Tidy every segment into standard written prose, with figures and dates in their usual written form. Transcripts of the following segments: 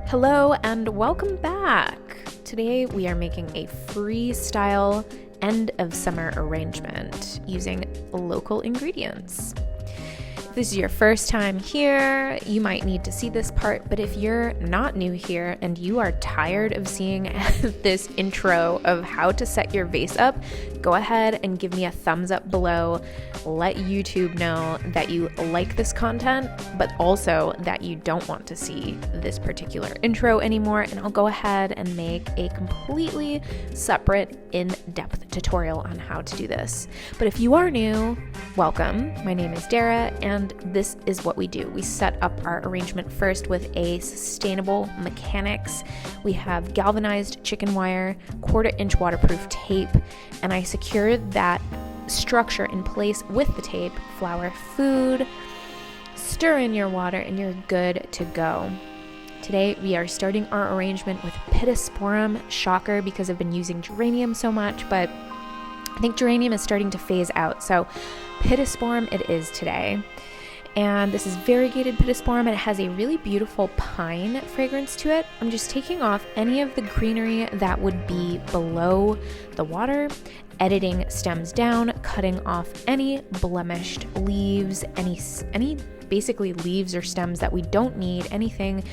Hello and welcome back. Today we are making a freestyle end of summer arrangement using local ingredients. If this is your first time here, you might need to see this part, but if you're not new here and you are tired of seeing this intro of how to set your vase up, go ahead and give me a thumbs up below. Let YouTube know that you like this content, but also that you don't want to see this particular intro anymore, and I'll go ahead and make a completely separate in-depth tutorial on how to do this. But if you are new, welcome. My name is Dara, and this is what we do. We set up our arrangement first with a sustainable mechanics. We have galvanized chicken wire, 1/4 inch waterproof tape, and I secured that structure in place with the tape, flour, food, stir in your water, and you're good to go. Today we are starting our arrangement with pittisporum. Shocker, because I've been using geranium so much, but I think geranium is starting to phase out, so pittisporum it is today. And this is variegated pittisporum, and it has a really beautiful pine fragrance to it. I'm just taking off any of the greenery that would be below the water, editing stems down, cutting off any blemished leaves, any basically leaves or stems that we don't need, anything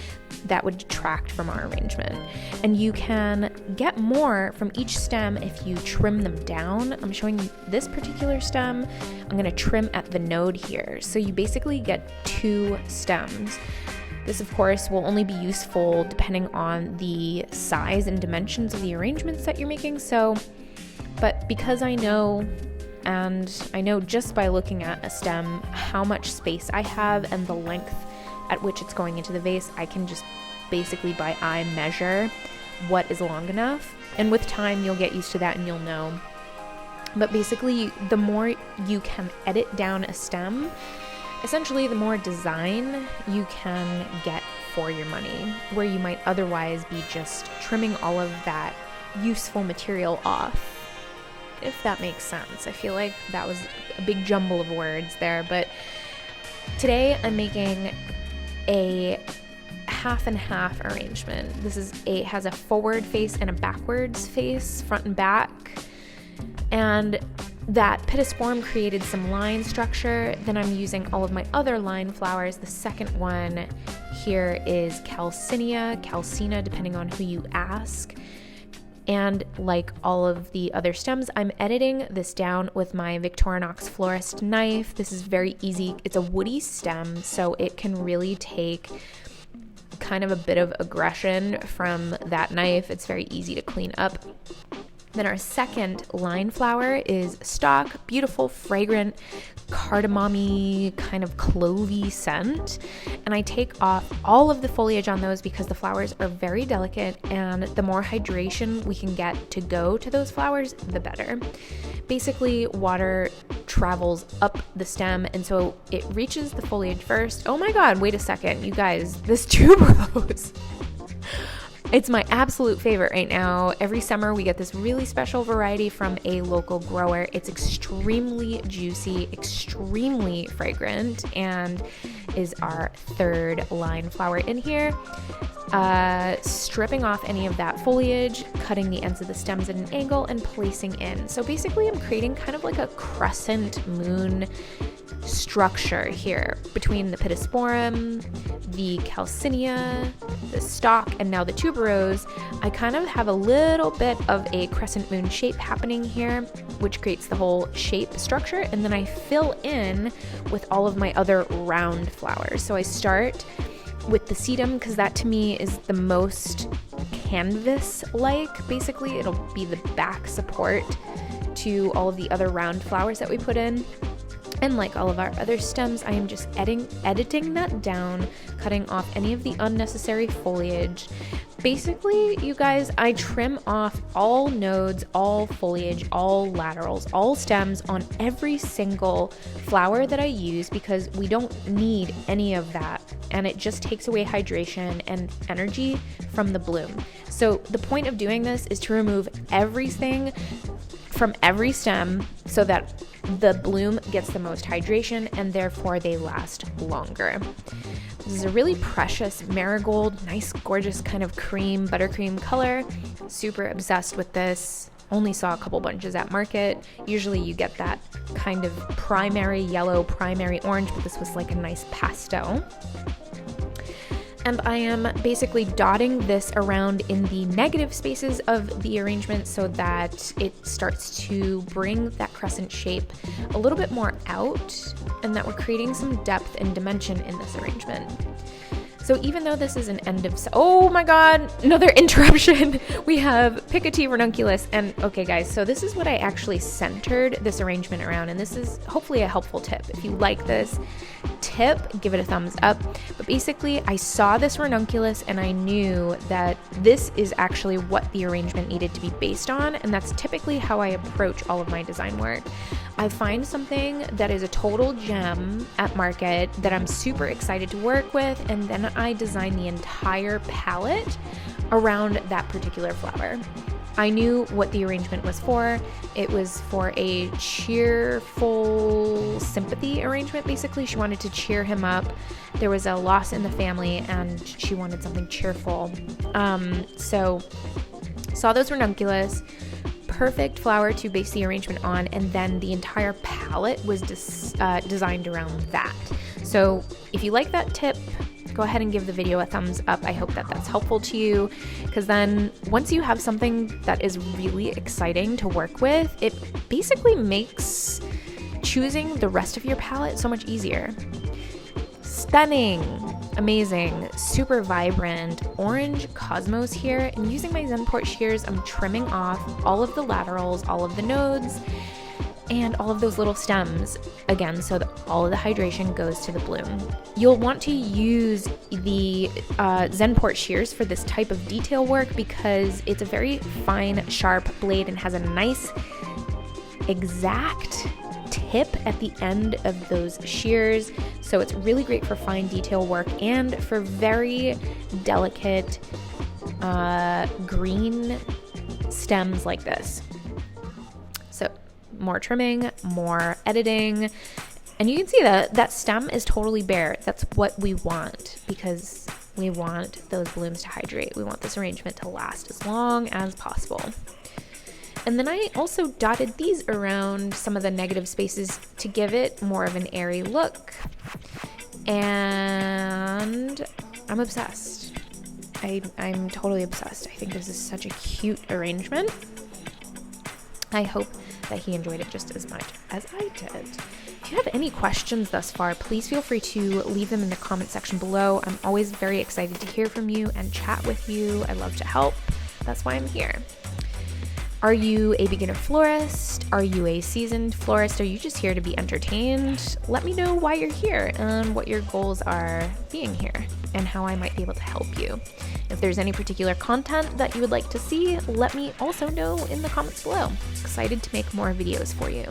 that would detract from our arrangement. And you can get more from each stem if you trim them down. I'm showing you this particular stem. I'm going to trim at the node here. So you basically get 2 stems. This, of course, will only be useful depending on the size and dimensions of the arrangements that you're making. But because I know just by looking at a stem how much space I have and the length at which it's going into the vase, I can just basically by eye measure what is long enough. And with time, you'll get used to that and you'll know. But basically, the more you can edit down a stem, essentially the more design you can get for your money, where you might otherwise be just trimming all of that useful material off. If that makes sense. I feel like that was a big jumble of words there, but today I'm making a half and half arrangement. Has a forward face and a backwards face, front and back, and that pittisporum created some line structure. Then I'm using all of my other line flowers. The second one here is calycina, depending on who you ask. And like all of the other stems, I'm editing this down with my Victorinox florist knife. This is very easy. It's a woody stem, so it can really take kind of a bit of aggression from that knife. It's very easy to clean up. Then our second line flower is stock, beautiful, fragrant, cardamom-y, kind of clovey scent. And I take off all of the foliage on those because the flowers are very delicate, and the more hydration we can get to go to those flowers, the better. Basically, water travels up the stem, and so it reaches the foliage first. Oh my God, wait a second, you guys, this tuberose. It's my absolute favorite right now. Every summer we get this really special variety from a local grower. It's extremely juicy, extremely fragrant, and is our third line flower in here. Stripping off any of that foliage, cutting the ends of the stems at an angle, and placing in. So basically I'm creating kind of like a crescent moon structure here between the pittisporum, the calycina, the stock, and now the tuberose. I kind of have a little bit of a crescent moon shape happening here, which creates the whole shape structure, and then I fill in with all of my other round flowers. So I start with the sedum because that to me is the most canvas-like. Basically, it'll be the back support to all of the other round flowers that we put in. And like all of our other stems, I am just editing that down, cutting off any of the unnecessary foliage. Basically, you guys, I trim off all nodes, all foliage, all laterals, all stems on every single flower that I use because we don't need any of that, and it just takes away hydration and energy from the bloom. So the point of doing this is to remove everything from every stem so that the bloom gets the most hydration and therefore they last longer. This is a really precious marigold, nice, gorgeous kind of cream, buttercream color. Super obsessed with this. Only saw a couple bunches at market. Usually you get that kind of primary yellow, primary orange, but this was like a nice pastel. And I am basically dotting this around in the negative spaces of the arrangement so that it starts to bring that crescent shape a little bit more out, and that we're creating some depth and dimension in this arrangement. So even though this is an end of, oh my God, another interruption. We have picotee, ranunculus, and okay guys, so this is what I actually centered this arrangement around, and this is hopefully a helpful tip. If you like this tip, give it a thumbs up. But basically, I saw this ranunculus and I knew that this is actually what the arrangement needed to be based on, and that's typically how I approach all of my design work. I find something that is a total gem at market that I'm super excited to work with, and then I design the entire palette around that particular flower. I knew what the arrangement was for. It was for a cheerful sympathy arrangement, basically. She wanted to cheer him up. There was a loss in the family and she wanted something cheerful. So saw those ranunculus, perfect flower to base the arrangement on, and then the entire palette was designed around that. So if you like that tip, go ahead and give the video a thumbs up. I hope that that's helpful to you, because then once you have something that is really exciting to work with, it basically makes choosing the rest of your palette so much easier. Stunning, amazing, super vibrant orange cosmos here, and using my Zenport shears, I'm trimming off all of the laterals, all of the nodes, and all of those little stems, again, so that all of the hydration goes to the bloom. You'll want to use the Zenport shears for this type of detail work because it's a very fine, sharp blade and has a nice, exact tip at the end of those shears. So it's really great for fine detail work and for very delicate green stems like this. So more trimming, more editing, and you can see that stem is totally bare. That's what we want because we want those blooms to hydrate. We want this arrangement to last as long as possible. And then I also dotted these around some of the negative spaces to give it more of an airy look. And I'm obsessed. I'm totally obsessed. I think this is such a cute arrangement. I hope that he enjoyed it just as much as I did. If you have any questions thus far, please feel free to leave them in the comment section below. I'm always very excited to hear from you and chat with you. I love to help. That's why I'm here. Are you a beginner florist? Are you a seasoned florist? Are you just here to be entertained? Let me know why you're here and what your goals are being here and how I might be able to help you. If there's any particular content that you would like to see, let me also know in the comments below. Excited to make more videos for you.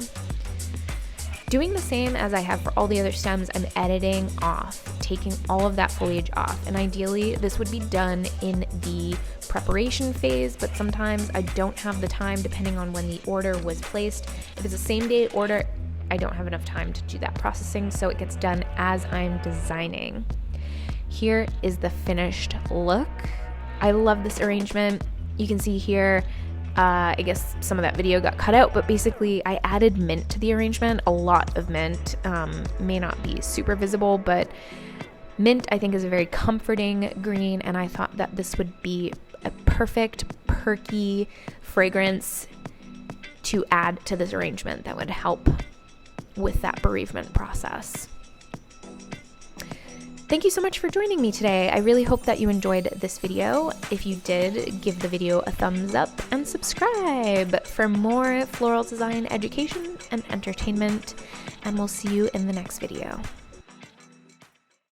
Doing the same as I have for all the other stems, I'm editing off, taking all of that foliage off. And ideally, this would be done in the preparation phase, but sometimes I don't have the time depending on when the order was placed. If it's a same day order, I don't have enough time to do that processing, so it gets done as I'm designing. Here is the finished look. I love this arrangement. You can see here, I guess some of that video got cut out, but basically I added mint to the arrangement, a lot of mint. May not be super visible, but mint I think is a very comforting green, and I thought that this would be a perfect perky fragrance to add to this arrangement that would help with that bereavement process. Thank you so much for joining me today. I really hope that you enjoyed this video. If you did, give the video a thumbs up and subscribe for more floral design education and entertainment, and we'll see you in the next video.